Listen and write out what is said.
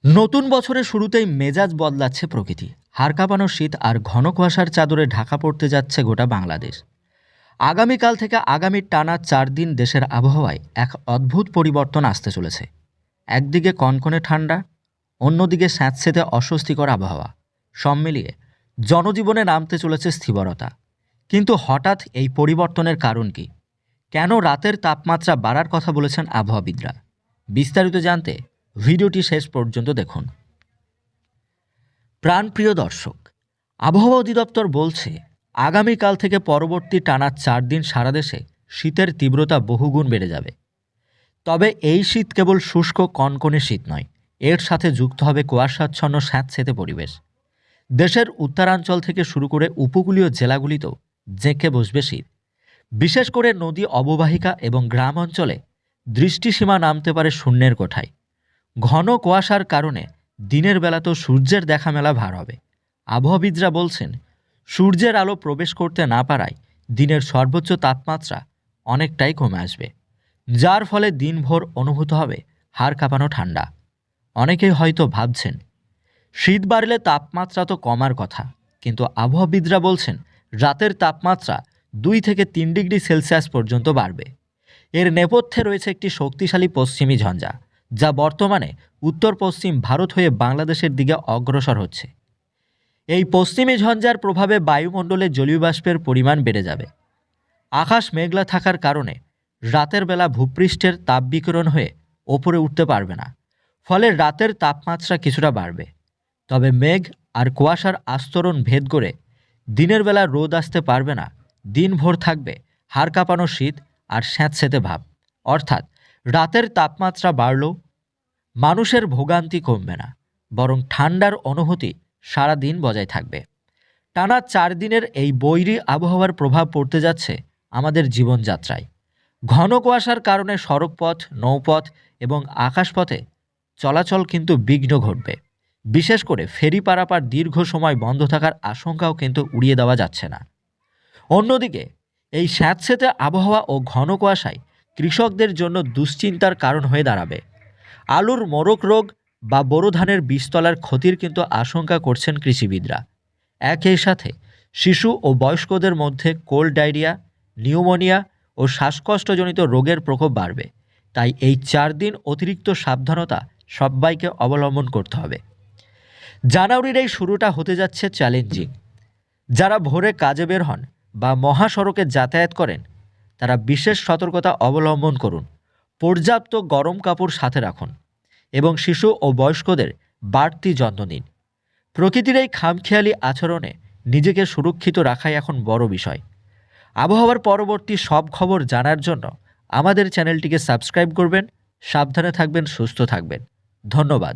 নতুন বছরের শুরুতেই মেজাজ বদলাচ্ছে প্রকৃতি। হাড় কাঁপানো শীত আর ঘন কুয়াশার চাদরে ঢাকা পড়তে যাচ্ছে গোটা বাংলাদেশ। আগামীকাল থেকে আগামী টানা 4 দিন দেশের আবহাওয়ায় এক অদ্ভুত পরিবর্তন আসতে চলেছে। একদিকে কনকনে ঠান্ডা, অন্যদিকে স্যাঁতসেঁতে অস্বস্তিকর আবহাওয়া। সব মিলিয়ে জনজীবনে নামতে চলেছে স্থিরতা। কিন্তু হঠাৎ এই পরিবর্তনের কারণ কি? কেন রাতের তাপমাত্রা বাড়ার কথা বলেছেন আবহাওয়াবিদরা? বিস্তারিত জানতে ভিডিওটি শেষ পর্যন্ত দেখুন। প্রাণপ্রিয় দর্শক, আবহাওয়া অধিদপ্তর বলছে আগামীকাল থেকে পরবর্তী টানা 4 দিন সারা দেশে শীতের তীব্রতা বহুগুণ বেড়ে যাবে। তবে এই শীত কেবল শুষ্ক কনকনে শীত নয়, এর সাথে যুক্ত হবে কুয়াশাচ্ছন্ন স্যাঁতসেঁতে পরিবেশ। দেশের উত্তরাঞ্চল থেকে শুরু করে উপকূলীয় জেলাগুলিতেও জেঁকে বসবে শীত। বিশেষ করে নদী অববাহিকা এবং গ্রাম অঞ্চলে দৃষ্টিসীমা নামতে পারে শূন্যের কোঠায়। ঘন কুয়াশার কারণে দিনের বেলাতেও সূর্যের দেখা মেলা ভার হবে। আবহাওয়াবিদরা বলছেন, সূর্যের আলো প্রবেশ করতে না পারায় দিনের সর্বোচ্চ তাপমাত্রা অনেকটাই কমে আসবে, যার ফলে দিনভর অনুভূত হবে হাড় কাঁপানো ঠান্ডা। অনেকেই হয়তো ভাবছেন, শীত বাড়লে তাপমাত্রা তো কমার কথা, কিন্তু আবহাওয়াবিদরা বলছেন রাতের তাপমাত্রা 2 থেকে 3 ডিগ্রি সেলসিয়াস পর্যন্ত বাড়বে। এর নেপথ্যে রয়েছে একটি শক্তিশালী পশ্চিমী ঝঞ্ঝা, যা বর্তমানে উত্তর পশ্চিম ভারত হয়ে বাংলাদেশের দিকে অগ্রসর হচ্ছে। এই পশ্চিমী ঝঞ্ঝার প্রভাবে বায়ুমণ্ডলে জলীয় বাষ্পের পরিমাণ বেড়ে যাবে। আকাশ মেঘলা থাকার কারণে রাতের বেলা ভূপৃষ্ঠের তাপ বিকিরণ হয়ে ওপরে উঠতে পারবে না, ফলে রাতের তাপমাত্রা কিছুটা বাড়বে। তবে মেঘ আর কুয়াশার আস্তরণ ভেদ করে দিনের বেলা রোদ আসতে পারবে না। দিনভর থাকবে হাড় কাঁপানো শীত আর স্যাঁতসেঁতে ভাব। অর্থাৎ রাতের তাপমাত্রা বাড়লেও মানুষের ভোগান্তি কমবে না, বরং ঠান্ডার অনুভূতি সারা দিন বজায় থাকবে। টানা 4 দিনের এই বৈরী আবহাওয়ার প্রভাব পড়তে যাচ্ছে আমাদের জীবনযাত্রায়। ঘন কুয়াশার কারণে সড়কপথ, নৌপথ এবং আকাশপথে চলাচল কিন্তু বিঘ্ন ঘটবে। বিশেষ করে ফেরি পারাপার দীর্ঘ সময় বন্ধ থাকার আশঙ্কাও কিন্তু উড়িয়ে দেওয়া যাচ্ছে না। অন্যদিকে এই স্যাঁতসেঁতে আবহাওয়া ও ঘন কুয়াশায় কৃষকদের জন্য দুশ্চিন্তার কারণ হয়ে দাঁড়াবে। আলুর মোরক রোগ বা বোরো ধানের বীজতলার ক্ষতির কিন্তু আশঙ্কা করছেন কৃষিবিদরা। একই সাথে শিশু ও বয়স্কদের মধ্যে কোল্ড ডায়রিয়া, নিউমোনিয়া ও শ্বাসকষ্টজনিত রোগের প্রকোপ বাড়বে। তাই এই 4 দিন অতিরিক্ত সাবধানতা সবাইকে অবলম্বন করতে হবে। জানুয়ারির এই শুরুটা হতে যাচ্ছে চ্যালেঞ্জিং। যারা ভোরে কাজে বের হন বা মহাসড়কে যাতায়াত করেন, তারা বিশেষ সতর্কতা অবলম্বন করুন। পর্যাপ্ত গরম কাপড় সাথে রাখুন এবং শিশু ও বয়স্কদের বাড়তি যত্ন নিন। প্রকৃতির এই খামখেয়ালি আচরণে নিজেকে সুরক্ষিত রাখাই এখন বড় বিষয়। আবহাওয়ার পরবর্তী সব খবর জানার জন্য আমাদের চ্যানেলটিকে সাবস্ক্রাইব করবেন। সাবধানে থাকবেন, সুস্থ থাকবেন। ধন্যবাদ।